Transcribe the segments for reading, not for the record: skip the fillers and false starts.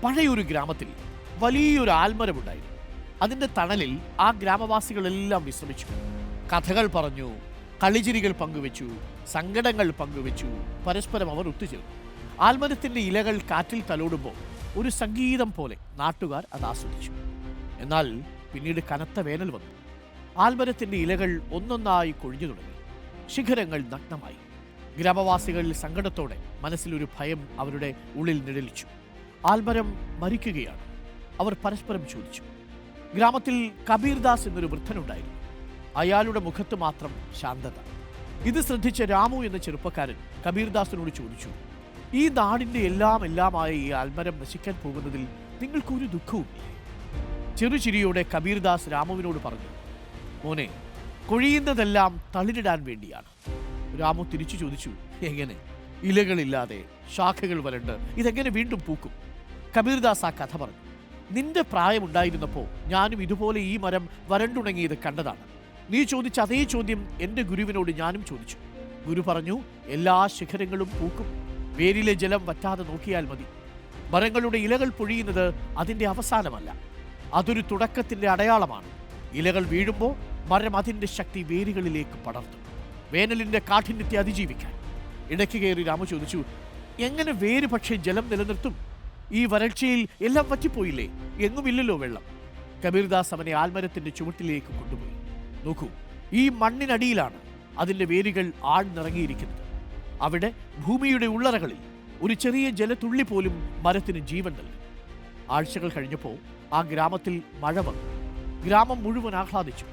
പഴയൊരു ഗ്രാമത്തിൽ വലിയൊരു ആൽമരമുണ്ടായിരുന്നു. അതിൻ്റെ തണലിൽ ആ ഗ്രാമവാസികളെല്ലാം വിശ്രമിച്ചു. കഥകൾ പറഞ്ഞു, കളിചിരികൾ പങ്കുവെച്ചു, സങ്കടങ്ങൾ പങ്കുവെച്ചു. പരസ്പരം അവർ ഒത്തുചേർന്നു. ആൽമരത്തിൻ്റെ ഇലകൾ കാറ്റിൽ തലോടുമ്പോൾ ഒരു സംഗീതം പോലെ നാട്ടുകാർ അത് ആസ്വദിച്ചു. എന്നാൽ പിന്നീട് കനത്ത വേനൽ വന്നു. ആൽമരത്തിൻ്റെ ഇലകൾ ഒന്നൊന്നായി കൊഴിഞ്ഞു തുടങ്ങി. ശിഖരങ്ങൾ നഗ്നമായി. ഗ്രാമവാസികൾ സങ്കടത്തോടെ മനസ്സിലൊരു ഭയം അവരുടെ ഉള്ളിൽ നിഴലിച്ചു. ആൽമരം മരിക്കുകയാണ്. അവർ പരസ്പരം ചോദിച്ചു. ഗ്രാമത്തിൽ കബീർദാസ് എന്നൊരു വൃദ്ധനുണ്ടായിരുന്നു. അയാളുടെ മുഖത്ത് മാത്രം ശാന്തത. ഇത് ശ്രദ്ധിച്ച രാമു എന്ന ചെറുപ്പക്കാരൻ കബീർദാസിനോട് ചോദിച്ചു, ഈ നാടിൻ്റെ എല്ലാമായ ഈ ആൽമരം നശിക്കാൻ പോകുന്നതിൽ നിങ്ങൾക്കൊരു ദുഃഖവുമില്ലേ? ചെറുചിരിയോടെ കബീർദാസ് രാമുവിനോട് പറഞ്ഞു, മോനെ, കൊഴിയുന്നതെല്ലാം തളിരിടാൻ വേണ്ടിയാണ്. രാമു തിരിച്ചു ചോദിച്ചു, എങ്ങനെ? ഇലകളില്ലാതെ, ശാഖകൾ വരണ്ട് ഇതെങ്ങനെ വീണ്ടും പൂക്കും? കബീർദാസ് ആ കഥ പറഞ്ഞു. നിന്റെ പ്രായമുണ്ടായിരുന്നപ്പോൾ ഞാനും ഇതുപോലെ ഈ മരം വരണ്ടുണങ്ങിയത് കണ്ടതാണ്. നീ ചോദിച്ച അതേ ചോദ്യം എൻ്റെ ഗുരുവിനോട് ഞാനും ചോദിച്ചു. ഗുരു പറഞ്ഞു, എല്ലാ ശിഖരങ്ങളും പൂക്കും. വേരിലെ ജലം വറ്റാതെ നോക്കിയാൽ മതി. മരങ്ങളുടെ ഇലകൾ പൊഴിയുന്നത് അതിൻ്റെ അവസാനമല്ല, അതൊരു തുടക്കത്തിൻ്റെ അടയാളമാണ്. ഇലകൾ വീഴുമ്പോൾ മരം അതിൻ്റെ ശക്തി വേരുകളിലേക്ക് പടർത്തും, വേനലിൻ്റെ കാഠിന്യത്തെ അതിജീവിക്കാൻ. ഇടയ്ക്ക് കയറി രാമു ചോദിച്ചു, എങ്ങനെ വേര് പക്ഷേ ജലം നിലനിർത്തും? ഈ വരൾച്ചയിൽ എല്ലാം വറ്റിപ്പോയില്ലേ? എങ്ങുമില്ലല്ലോ വെള്ളം. കബീർദാസ് അവനെ ആൽമരത്തിൻ്റെ ചുവട്ടിലേക്ക് കൊണ്ടുപോയി. നോക്കൂ, ഈ മണ്ണിനടിയിലാണ് അതിൻ്റെ വേരുകൾ ആഴ്ന്നിറങ്ങിയിരിക്കുന്നത്. അവിടെ ഭൂമിയുടെ ഉള്ളറകളിൽ ഒരു ചെറിയ ജലത്തുള്ളി പോലും മരത്തിന് ജീവൻ നൽകും. ആഴ്ചകൾ കഴിഞ്ഞപ്പോൾ ആ ഗ്രാമത്തിൽ മഴ വന്നു. ഗ്രാമം മുഴുവൻ ആഹ്ലാദിച്ചു.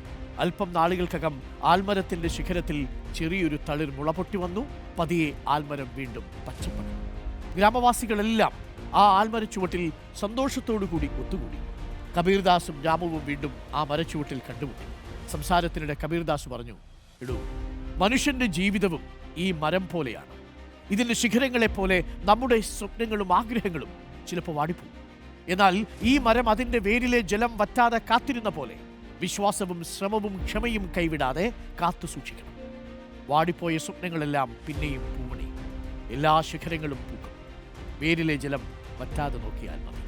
അല്പം നാളുകൾക്കകം ആൽമരത്തിൻ്റെ ശിഖരത്തിൽ ചെറിയൊരു തളിർ മുളപൊട്ടി വന്നു. പതിയെ ആൽമരം വീണ്ടും പച്ചപ്പണി. ഗ്രാമവാസികളെല്ലാം ആ ആൽമരച്ചുവട്ടിൽ സന്തോഷത്തോടുകൂടി ഒത്തുകൂടി. കബീർദാസും രാമുവും വീണ്ടും ആ മരച്ചുവട്ടിൽ കണ്ടുമുട്ടി. സംസാരത്തിനിടെ കബീർദാസ് പറഞ്ഞു, എടൂ, മനുഷ്യന്റെ ജീവിതവും ഈ മരം പോലെയാണ്. ഇതിൻ്റെ ശിഖരങ്ങളെപ്പോലെ നമ്മുടെ സ്വപ്നങ്ങളും ആഗ്രഹങ്ങളും ചിലപ്പോൾ വാടിപ്പോകും. എന്നാൽ ഈ മരം അതിൻ്റെ വേരിലെ ജലം വറ്റാതെ കാത്തിരുന്ന പോലെ വിശ്വാസവും ശ്രമവും ക്ഷമയും കൈവിടാതെ കാത്തു സൂക്ഷിക്കണം. വാടിപ്പോയ സ്വപ്നങ്ങളെല്ലാം പിന്നെയും പൂവണിയും. എല്ലാ ശിഖരങ്ങളും പൂക്കും. വേരിലെ ജലം വറ്റാതെ നോക്കിയാൽ മതി.